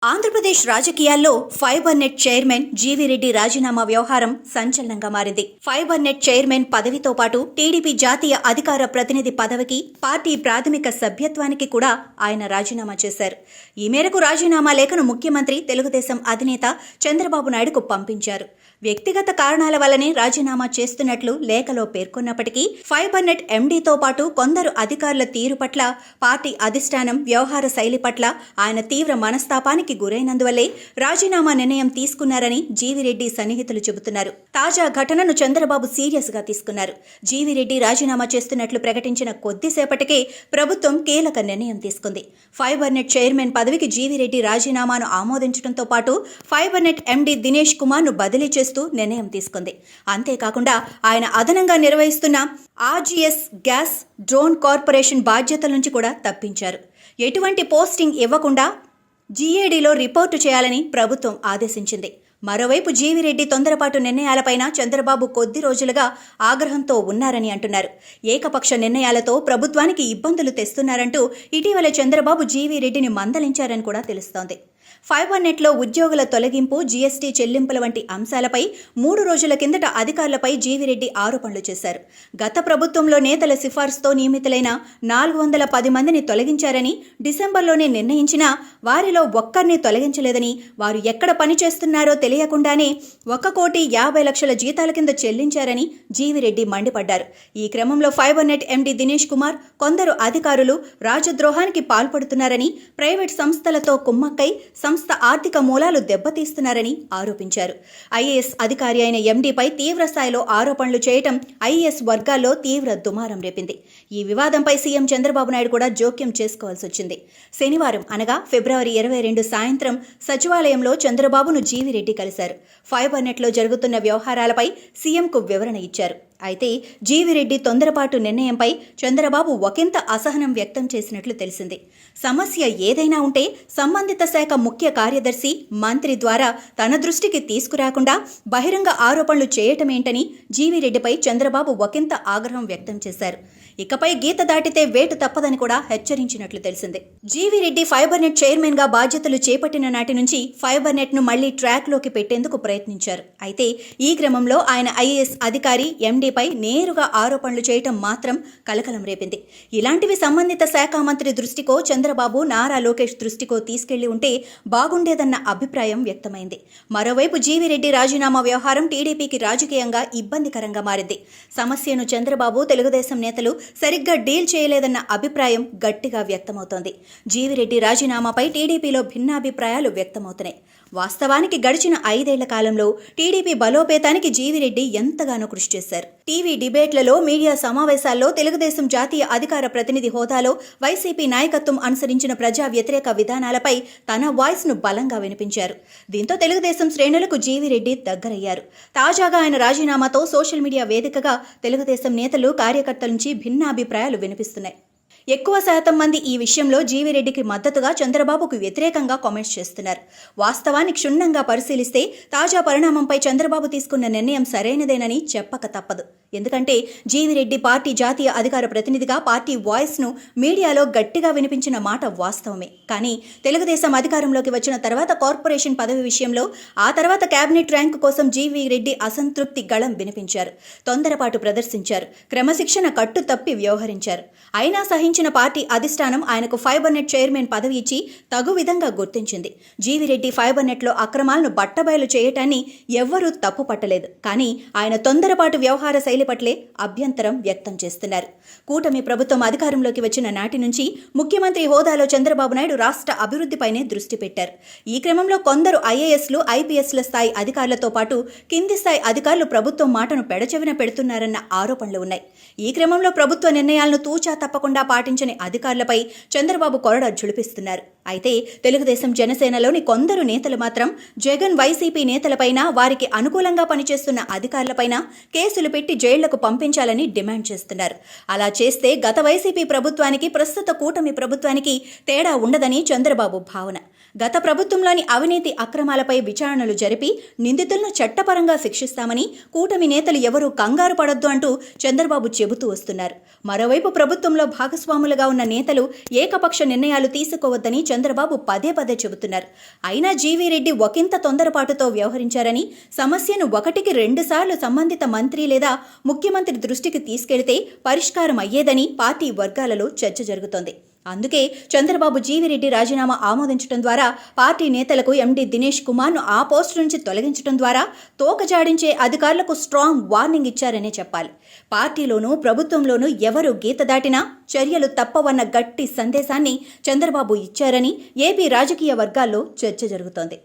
ఆంధ్రప్రదేశ్ రాజకీయాల్లో fibre net chairman GV Reddy రాజీనామా వ్యవహారం సంచలనంగా మారింది. ఫైబర్ నెట్ చైర్మన్ పదవితో పాటు టీడీపీ జాతీయ అధికార ప్రతినిధి పదవికి, పార్టీ ప్రాథమిక సభ్యత్వానికి కూడా ఆయన రాజీనామా చేశారు. ఈ మేరకు రాజీనామా లేఖను ముఖ్యమంత్రి, తెలుగుదేశం అధినేత చంద్రబాబు నాయుడుకు పంపించారు. వ్యక్తిగత కారణాల వల్లనే రాజీనామా చేస్తున్నట్లు లేఖలో పేర్కొన్నప్పటికీ ఫైబర్ నెట్ ఎండీతో పాటు కొందరు అధికారుల తీరు పట్ల, పార్టీ అధిష్టానం వ్యవహార శైలి పట్ల ఆయన తీవ్ర మనస్తాపానికి గురైనందువల్లే రాజీనామా నిర్ణయం తీసుకున్నారని జీవీరెడ్డి సన్నిహితులు చెబుతున్నారు. తాజా ఘటనను చంద్రబాబు సీరియస్ గా తీసుకున్నారు. జీవీరెడ్డి రాజీనామా చేస్తున్నట్లు ప్రకటించిన కొద్దిసేపటికే ప్రభుత్వం కీలక నిర్ణయం తీసుకుంది. ఫైబర్ నెట్ చైర్మన్ పదవికి జీవీరెడ్డి రాజీనామాను ఆమోదించడంతో పాటు fibre net MD Dinesh Kumar ను బదిలీ చేస్తూ నిర్ణయం తీసుకుంది. అంతేకాకుండా ఆయన అదనంగా నిర్వహిస్తున్న ఆర్జీఎస్ గ్యాస్ డ్రోన్ కార్పొరేషన్ బాధ్యతల నుంచి కూడా తప్పించారు. ఎటువంటి పోస్టింగ్ ఇవ్వకుండా జీఏడీలో రిపోర్టు చేయాలని ప్రభుత్వం ఆదేశించింది. మరోవైపు జీవీరెడ్డి తొందరపాటు నిర్ణయాలపైన చంద్రబాబు కొద్ది రోజులుగా ఆగ్రహంతో ఉన్నారని అంటున్నారు. ఏకపక్ష నిర్ణయాలతో ప్రభుత్వానికి ఇబ్బందులు తెస్తున్నారంటూ ఇటీవల చంద్రబాబు జీవీరెడ్డిని మందలించారని కూడా తెలుస్తోంది. ఫైబర్ నెట్లో ఉద్యోగుల తొలగింపు, జీఎస్టీ చెల్లింపుల వంటి అంశాలపై 3 రోజుల కిందట అధికారులపై జీవీరెడ్డి ఆరోపణలు చేశారు. గత ప్రభుత్వంలో నేతల సిఫార్సుతో నియమితులైన 410 మందిని తొలగించారని, డిసెంబర్లోనే నిర్ణయించినా వారిలో ఒక్కరిని తొలగించలేదని, వారు ఎక్కడ పనిచేస్తున్నారో తెలియకుండానే 1,50,00,000 జీతాల కింద చెల్లించారని జీవీరెడ్డి మండిపడ్డారు. ఈ క్రమంలో fibre net MD Dinesh Kumar, కొందరు అధికారులు రాజద్రోహానికి పాల్పడుతున్నారని, ప్రైవేట్ సంస్థలతో కుమ్మక్కై సంస్థ ఆర్థిక మూలాలు దెబ్బతీస్తున్నారని ఆరోపించారు. ఐఏఎస్ అధికారి అయిన ఎండీపై తీవ్ర స్థాయిలో ఆరోపణలు చేయటం ఐఏఎస్ వర్గాల్లో తీవ్ర దుమారం రేపింది. ఈ వివాదంపై సీఎం చంద్రబాబు నాయుడు కూడా జోక్యం చేసుకోవాల్సి వచ్చింది. శనివారం అనగా ఫిబ్రవరి 22 సాయంత్రం సచివాలయంలో చంద్రబాబును జీవీరెడ్డి కలిశారు. ఫైబర్ నెట్లో జరుగుతున్న వ్యవహారాలపై సీఎంకు వివరణ ఇచ్చారు. అయితే జీవీరెడ్డి తొందరపాటు నిర్ణయంపై చంద్రబాబు ఒకంత అసహనం వ్యక్తం చేసినట్లు తెలిసింది. సమస్య ఏదైనా ఉంటే సంబంధిత శాఖ ముఖ్య కార్యదర్శి, మంత్రి ద్వారా తన దృష్టికి తీసుకురాకుండా బహిరంగ ఆరోపణలు చేయటమేంటని జీవీరెడ్డిపై చంద్రబాబు ఒకంత ఆగ్రహం వ్యక్తం చేశారు. ఇకపై గీత దాటితే వేటు తప్పదని కూడా హెచ్చరించినట్లు తెలిసింది. జీవీరెడ్డి ఫైబర్ నెట్ చైర్మన్ గా బాధ్యతలు చేపట్టిన నాటి నుంచి ఫైబర్ నెట్ ను మళ్లీ ట్రాక్ లోకి పెట్టేందుకు ప్రయత్నించారు. అయితే ఈ క్రమంలో ఆయన ఐఏఎస్ అధికారి ఎండీపై నేరుగా ఆరోపణలు చేయటం మాత్రం కలకలం రేపింది. ఇలాంటివి సంబంధిత శాఖ మంత్రి దృష్టికో, చంద్రబాబు, నారా లోకేష్ దృష్టికో తీసుకెళ్లి ఉంటే బాగుండేదన్న అభిప్రాయం వ్యక్తమైంది. మరోవైపు జీవీరెడ్డి రాజీనామా వ్యవహారం టీడీపీకి రాజకీయంగా ఇబ్బందికరంగా మారింది. సమస్యను చంద్రబాబు, తెలుగుదేశం నేతలు సరిగ్గా డీల్ చేయలేదన్న అభిప్రాయం గట్టిగా వ్యక్తమవుతోంది. జీవీరెడ్డి రాజీనామాపై టీడీపీలో భిన్నాభిప్రాయాలు వ్యక్తమవుతున్నాయి. వాస్తవానికి గడిచిన 5 ఏళ్ల కాలంలో టీడీపీ బలోపేతానికి జీవీరెడ్డి ఎంతగానో కృషి చేశారు. టీవీ డిబేట్లలో, మీడియా సమావేశాల్లో తెలుగుదేశం జాతీయ అధికార ప్రతినిధి హోదాలో వైసీపీ నాయకత్వం అనుసరించిన ప్రజా వ్యతిరేక విధానాలపై తన వాయిస్ ను బలంగా వినిపించారు. దీంతో తెలుగుదేశం శ్రేణులకు జీవీరెడ్డి దగ్గరయ్యారు. తాజాగా ఆయన రాజీనామాతో సోషల్ మీడియా వేదికగా తెలుగుదేశం నేతలు, కార్యకర్తల నుంచి భిన్నాభిప్రాయాలు వినిపిస్తున్నాయి. ఎక్కువ శాతం మంది ఈ విషయంలో జీవీరెడ్డికి మద్దతుగా, చంద్రబాబుకు వ్యతిరేకంగా కామెంట్స్ చేస్తున్నారు. వాస్తవాన్ని క్షుణ్ణంగా పరిశీలిస్తే తాజా పరిణామంపై చంద్రబాబు తీసుకున్న నిర్ణయం సరైనదేనని చెప్పక తప్పదు. ఎందుకంటే జీవీరెడ్డి పార్టీ జాతీయ అధికార ప్రతినిధిగా పార్టీ వాయిస్ ను మీడియాలో గట్టిగా వినిపించిన మాట వాస్తవమే. కానీ తెలుగుదేశం అధికారంలోకి వచ్చిన తర్వాత కార్పొరేషన్ పదవి విషయంలో, ఆ తర్వాత కేబినెట్ ర్యాంకు కోసం జీవీరెడ్డి అసంతృప్తి గళం వినిపించారు. తొందరపాటు ప్రదర్శించారు. క్రమశిక్షణ కట్టు తప్పి వ్యవహరించారు. అయినా సహించిన పార్టీ అధిష్టానం ఆయనకు ఫైబర్ నెట్ చైర్మన్ పదవి ఇచ్చి తగు విధంగా గుర్తించింది. జీవీరెడ్డి ఫైబర్ నెట్లో అక్రమాలను బట్టబయలు చేయటాన్ని ఎవ్వరూ తప్పు పట్టలేదు. కానీ ఆయన తొందరపాటు వ్యవహార శైలి పట్లే అభ్యంతరం వ్యక్తం చేస్తున్నారు. కూటమి ప్రభుత్వం అధికారంలోకి వచ్చిన నాటి నుంచి ముఖ్యమంత్రి హోదాలో చంద్రబాబు నాయుడు రాష్ట్ర అభివృద్ధిపైనే దృష్టి పెట్టారు. ఈ క్రమంలో కొందరు ఐఏఎస్లు, ఐపీఎస్ల స్థాయి అధికారులతో పాటు కింది స్థాయి అధికారులు ప్రభుత్వం మాటను పెడచెవిన పెడుతున్నారన్న ఆరోపణలు ఉన్నాయి. ఈ క్రమంలో ప్రభుత్వ నిర్ణయాలను తూచా తప్పకుండా పాటించని అధికారులపై చంద్రబాబు కొరడ ఝుళిపిస్తున్నారు. అయితే తెలుగుదేశం, జనసేనలోని కొందరు నేతలు మాత్రం జగన్, వైసీపీ నేతలపైన, వారికి అనుకూలంగా పనిచేస్తున్న అధికారులపైన కేసులు పెట్టి జైళ్లకు పంపించాలని డిమాండ్ చేస్తున్నారు. అలా చేస్తే గత వైసీపీ ప్రభుత్వానికి, ప్రస్తుత కూటమి ప్రభుత్వానికి తేడా ఉండదని చంద్రబాబు భావన. గత ప్రభుత్వంలోని అవినీతి అక్రమాలపై విచారణలు జరిపి నిందితులను చట్టపరంగా శిక్షిస్తామని కూటమి నేతలు ఎవరూ కంగారు పడొద్దు అంటూ చంద్రబాబు చెబుతూ వస్తున్నారు. మరోవైపు ప్రభుత్వంలో భాగస్వాములుగా ఉన్న నేతలు ఏకపక్ష నిర్ణయాలు తీసుకోవద్దని చంద్రబాబు పదే పదే చెబుతున్నారు. అయినా జీవీ రెడ్డి ఒకంత తొందరపాటుతో వ్యవహరించారని, సమస్యను 1-2 సార్లు సంబంధిత మంత్రి లేదా ముఖ్యమంత్రి దృష్టికి తీసుకెళ్తే పరిష్కారం అయ్యేదని పార్టీ వర్గాలలో చర్చ జరుగుతోంది. అందుకే చంద్రబాబు జీవీ రెడ్డి రాజీనామా ఆమోదించడం ద్వారా పార్టీ నేతలకు ఎండీ దినేష్ కుమార్ను ఆ పోస్టు నుంచి తొలగించడం ద్వారా తోకజాడించే అధికారులకు స్ట్రాంగ్ వార్నింగ్ ఇచ్చారనే చెప్పాలి. పార్టీలోనూ ప్రభుత్వంలోనూ ఎవరు గీత దాటినా చర్యలు తప్పవన్న గట్టి సందేశాన్ని చంద్రబాబు ఇచ్చారని ఏపీ రాజకీయ వర్గాల్లో చర్చ జరుగుతోంది.